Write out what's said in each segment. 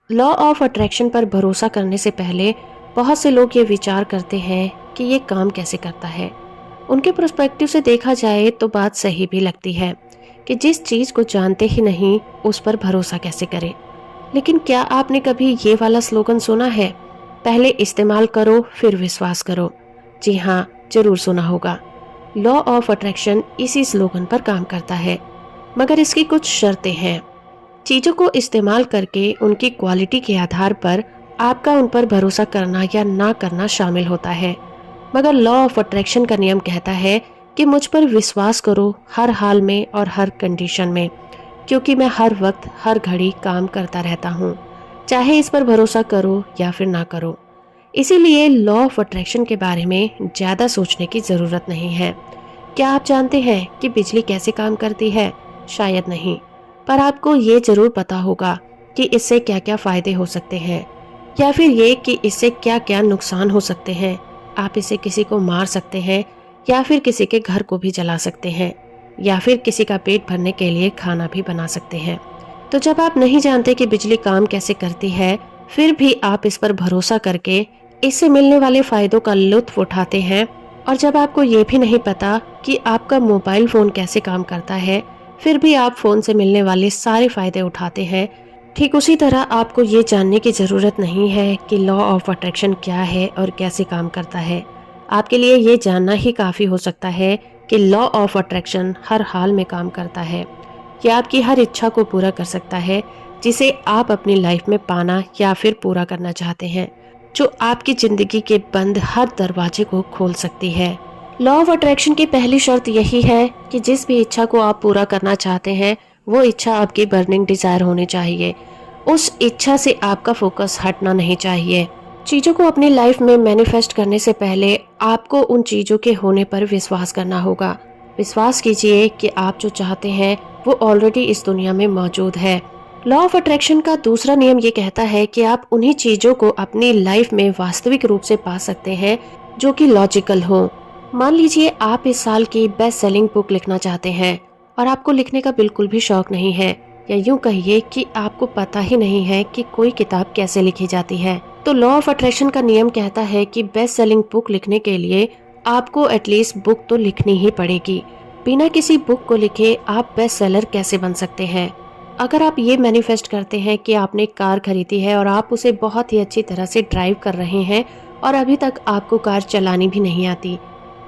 Law of attraction पर भरोसा करने से पहले बहुत से लोग ये विचार करते हैं कि ये काम कैसे करता है। उनके पर्सपेक्टिव से देखा जाए तो बात सही भी लगती है कि जिस चीज़ को जानते ही नहीं उस पर भरोसा कैसे करें। लेकिन क्या आपने कभी ये वाला स्लोगन सुना है, पहले इस्तेमाल करो फिर विश्वास करो? जी हाँ, जरूर सुना होगा। लॉ ऑफ अट्रैक्शन इसी स्लोगन पर काम करता है, मगर इसकी कुछ शर्तें हैं। चीज़ों को इस्तेमाल करके उनकी क्वालिटी के आधार पर आपका उन पर भरोसा करना या ना करना शामिल होता है। मगर लॉ ऑफ अट्रैक्शन का नियम कहता है कि मुझ पर विश्वास करो हर हाल में और हर कंडीशन में, क्योंकि मैं हर वक्त हर घड़ी काम करता रहता हूँ, चाहे इस पर भरोसा करो या फिर ना करो। इसीलिए लॉ ऑफ अट्रैक्शन के बारे में ज़्यादा सोचने की ज़रूरत नहीं है। क्या आप जानते हैं कि बिजली कैसे काम करती है? शायद नहीं, पर आपको ये ज़रूर पता होगा कि इससे क्या क्या फ़ायदे हो सकते हैं, या फिर ये कि इससे क्या क्या नुकसान हो सकते हैं। आप इसे किसी को मार सकते हैं, या फिर किसी के घर को भी जला सकते हैं, या फिर किसी का पेट भरने के लिए खाना भी बना सकते हैं। तो जब आप नहीं जानते कि बिजली काम कैसे करती है, फिर भी आप इस पर भरोसा करके इससे मिलने वाले फायदों का लुत्फ उठाते हैं, और जब आपको ये भी नहीं पता कि आपका मोबाइल फ़ोन कैसे काम करता है, फिर भी आप फ़ोन से मिलने वाले सारे फायदे उठाते हैं, ठीक उसी तरह आपको ये जानने की ज़रूरत नहीं है कि लॉ ऑफ अट्रैक्शन क्या है और कैसे काम करता है। आपके लिए ये जानना ही काफ़ी हो सकता है कि लॉ ऑफ अट्रैक्शन हर हाल में काम करता है। यह आपकी हर इच्छा को पूरा कर सकता है जिसे आप अपनी लाइफ में पाना या फिर पूरा करना चाहते हैं, जो आपकी ज़िंदगी के बंद हर दरवाजे को खोल सकती है। लॉ ऑफ अट्रैक्शन की पहली शर्त यही है कि जिस भी इच्छा को आप पूरा करना चाहते हैं वो इच्छा आपकी बर्निंग डिजायर होनी चाहिए। उस इच्छा से आपका फोकस हटना नहीं चाहिए। चीज़ों को अपनी लाइफ में मैनिफेस्ट करने से पहले आपको उन चीज़ों के होने पर विश्वास करना होगा। विश्वास कीजिए कि आप जो चाहते हैं वो ऑलरेडी इस दुनिया में मौजूद है। लॉ ऑफ अट्रैक्शन का दूसरा नियम ये कहता है कि आप उन्हीं चीज़ों को अपनी लाइफ में वास्तविक रूप से पा सकते हैं जो कि लॉजिकल हो। मान लीजिए आप इस साल की बेस्ट सेलिंग बुक लिखना चाहते हैं और आपको लिखने का बिल्कुल भी शौक नहीं है, या यूं कहिए कि आपको पता ही नहीं है कि कोई किताब कैसे लिखी जाती है। तो लॉ ऑफ अट्रैक्शन का नियम कहता है कि बेस्ट सेलिंग बुक लिखने के लिए आपको एटलीस्ट बुक तो लिखनी ही पड़ेगी। बिना किसी बुक को लिखे आप बेस्ट सेलर कैसे बन सकते हैं? अगर आप ये मैनिफेस्ट करते हैं कि आपने कार खरीदी है और आप उसे बहुत ही अच्छी तरह से ड्राइव कर रहे हैं और अभी तक आपको कार चलानी भी नहीं आती,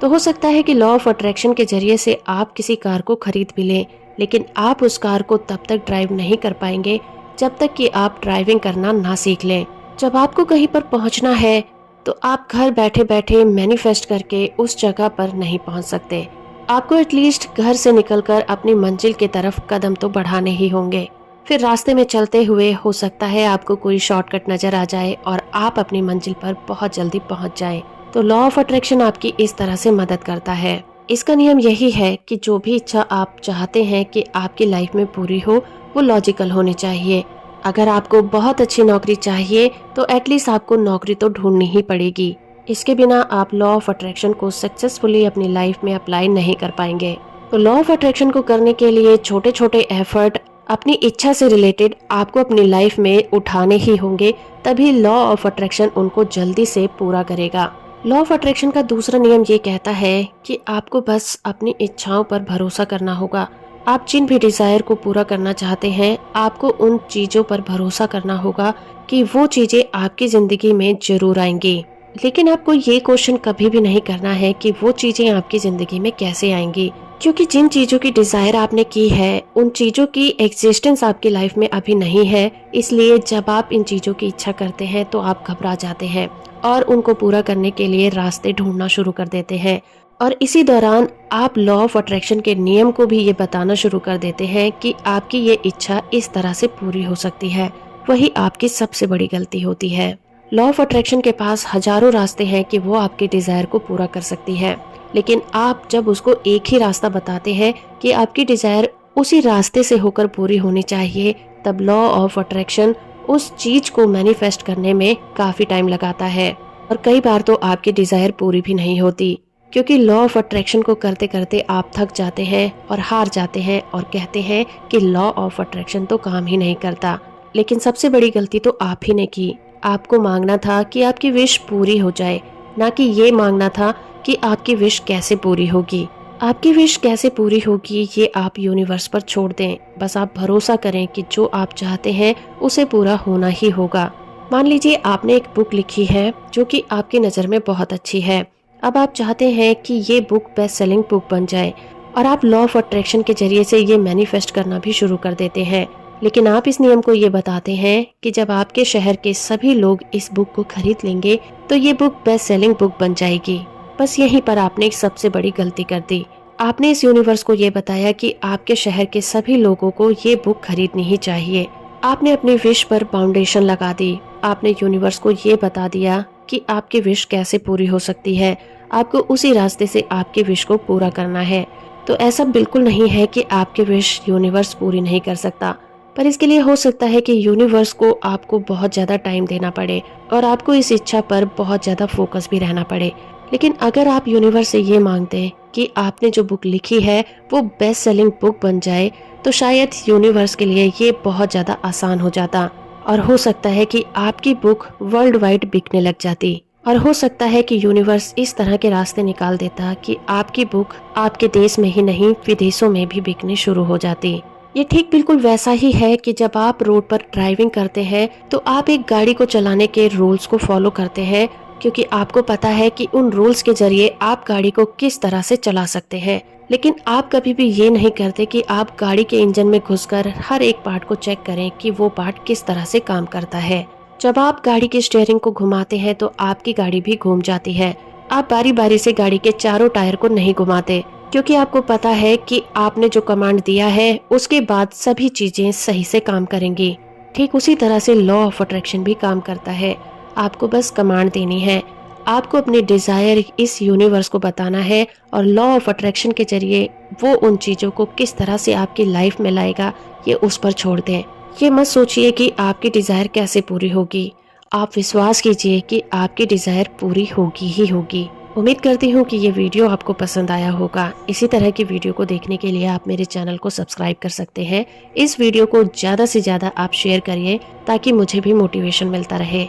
तो हो सकता है कि लॉ ऑफ अट्रैक्शन के जरिए से आप किसी कार को खरीद भी लें, लेकिन आप उस कार को तब तक ड्राइव नहीं कर पाएंगे जब तक कि आप ड्राइविंग करना ना सीख लें। जब आपको कहीं पर पहुंचना है तो आप घर बैठे बैठे मैनिफेस्ट करके उस जगह पर नहीं पहुंच सकते। आपको एटलीस्ट घर से निकलकर अपनी मंजिल की तरफ कदम तो बढ़ाने ही होंगे। फिर रास्ते में चलते हुए हो सकता है आपको कोई शॉर्टकट नजर आ जाए और आप अपनी मंजिल पर बहुत जल्दी पहुंच जाएं। तो लॉ ऑफ अट्रैक्शन आपकी इस तरह से मदद करता है। इसका नियम यही है कि जो भी इच्छा आप चाहते हैं कि आपकी लाइफ में पूरी हो वो लॉजिकल होनी चाहिए। अगर आपको बहुत अच्छी नौकरी चाहिए तो एटलीस्ट आपको नौकरी तो ढूंढनी ही पड़ेगी। इसके बिना आप लॉ ऑफ अट्रैक्शन को सक्सेसफुली अपनी लाइफ में अप्लाई नहीं कर पाएंगे। तो लॉ ऑफ अट्रैक्शन को करने के लिए छोटे छोटे एफर्ट अपनी इच्छा से रिलेटेड आपको अपनी लाइफ में उठाने ही होंगे, तभी लॉ ऑफ अट्रैक्शन उनको जल्दी से पूरा करेगा। लॉ ऑफ अट्रैक्शन का दूसरा नियम ये कहता है कि आपको बस अपनी इच्छाओं पर भरोसा करना होगा। आप जिन भी डिजायर को पूरा करना चाहते हैं, आपको उन चीजों पर भरोसा करना होगा कि वो चीजें आपकी जिंदगी में जरूर आएंगी। लेकिन आपको ये क्वेश्चन कभी भी नहीं करना है कि वो चीजें आपकी जिंदगी में कैसे आएंगी, क्योंकि जिन चीजों की डिजायर आपने की है उन चीजों की एग्जिस्टेंस आपकी लाइफ में अभी नहीं है। इसलिए जब आप इन चीजों की इच्छा करते हैं तो आप घबरा जाते हैं और उनको पूरा करने के लिए रास्ते ढूंढना शुरू कर देते हैं, और इसी दौरान आप लॉ ऑफ अट्रैक्शन के नियम को भी ये बताना शुरू कर देते हैं कि आपकी ये इच्छा इस तरह से पूरी हो सकती है। वही आपकी सबसे बड़ी गलती होती है। लॉ ऑफ अट्रैक्शन के पास हजारों रास्ते हैं कि वो आपके डिजायर को पूरा कर सकती है, लेकिन आप जब उसको एक ही रास्ता बताते हैं कि आपकी डिजायर उसी रास्ते से होकर पूरी होनी चाहिए, तब लॉ ऑफ अट्रैक्शन उस चीज को मैनिफेस्ट करने में काफी टाइम लगाता है, और कई बार तो आपकी डिजायर पूरी भी नहीं होती, क्योंकि लॉ ऑफ अट्रैक्शन को करते करते आप थक जाते हैं और हार जाते हैं और कहते हैं कि लॉ ऑफ अट्रैक्शन तो काम ही नहीं करता। लेकिन सबसे बड़ी गलती तो आप ही ने की। आपको मांगना था कि आपकी विश पूरी हो जाए, ना कि ये मांगना था कि आपकी विश कैसे पूरी होगी। आपकी विश कैसे पूरी होगी ये आप यूनिवर्स पर छोड़ दें। बस आप भरोसा करें कि जो आप चाहते हैं उसे पूरा होना ही होगा। मान लीजिए आपने एक बुक लिखी है जो कि आपकी नज़र में बहुत अच्छी है। अब आप चाहते हैं कि ये बुक बेस्ट सेलिंग बुक बन जाए और आप लॉ ऑफ अट्रैक्शन के जरिए से ये मैनिफेस्ट करना भी शुरू कर देते हैं। लेकिन आप इस नियम को ये बताते हैं कि जब आपके शहर के सभी लोग इस बुक को खरीद लेंगे तो ये बुक बेस्ट सेलिंग बुक बन जाएगी। बस यहीं पर आपने एक सबसे बड़ी गलती कर दी। आपने इस यूनिवर्स को ये बताया कि आपके शहर के सभी लोगों को ये बुक खरीदनी ही चाहिए। आपने अपनी विश पर फाउंडेशन लगा दी। आपने यूनिवर्स को ये बता दिया कि आपकी विश कैसे पूरी हो सकती है। आपको उसी रास्ते से आपकी विश को पूरा करना है। तो ऐसा बिल्कुल नहीं है कि आपकी विश यूनिवर्स पूरी नहीं कर सकता, पर इसके लिए हो सकता है कि यूनिवर्स को आपको बहुत ज़्यादा टाइम देना पड़े और आपको इस इच्छा पर बहुत ज़्यादा फोकस भी रहना पड़े। लेकिन अगर आप यूनिवर्स से ये मांगते कि आपने जो बुक लिखी है वो बेस्ट सेलिंग बुक बन जाए, तो शायद यूनिवर्स के लिए ये बहुत ज़्यादा आसान हो जाता और हो सकता है कि आपकी बुक वर्ल्ड वाइड बिकने लग जाती। और हो सकता है कि यूनिवर्स इस तरह के रास्ते निकाल देता कि आपकी बुक आपके देश में ही नहीं विदेशों में भी बिकनी शुरू हो जाती। ये ठीक बिल्कुल वैसा ही है कि जब आप रोड पर ड्राइविंग करते हैं तो आप एक गाड़ी को चलाने के रूल्स को फॉलो करते हैं, क्योंकि आपको पता है कि उन रूल्स के जरिए आप गाड़ी को किस तरह से चला सकते हैं। लेकिन आप कभी भी ये नहीं करते कि आप गाड़ी के इंजन में घुसकर हर एक पार्ट को चेक करें कि वो पार्ट किस तरह से काम करता है। जब आप गाड़ी की स्टीयरिंग को घुमाते हैं तो आपकी गाड़ी भी घूम जाती है। आप बारी बारी से गाड़ी के चारों टायर को नहीं घुमाते, क्योंकि आपको पता है कि आपने जो कमांड दिया है उसके बाद सभी चीजें सही से काम करेंगी। ठीक उसी तरह से लॉ ऑफ अट्रैक्शन भी काम करता है। आपको बस कमांड देनी है, आपको अपनी डिजायर इस यूनिवर्स को बताना है और लॉ ऑफ अट्रैक्शन के जरिए वो उन चीजों को किस तरह से आपकी लाइफ में लाएगा ये उस पर छोड़ दें। ये मत सोचिए कि आपकी डिजायर कैसे पूरी होगी। आप विश्वास कीजिए कि आपकी डिजायर पूरी होगी ही होगी। उम्मीद करती हूँ कि ये वीडियो आपको पसंद आया होगा। इसी तरह की वीडियो को देखने के लिए आप मेरे चैनल को सब्सक्राइब कर सकते हैं। इस वीडियो को ज़्यादा से ज़्यादा आप शेयर करिए ताकि मुझे भी मोटिवेशन मिलता रहे।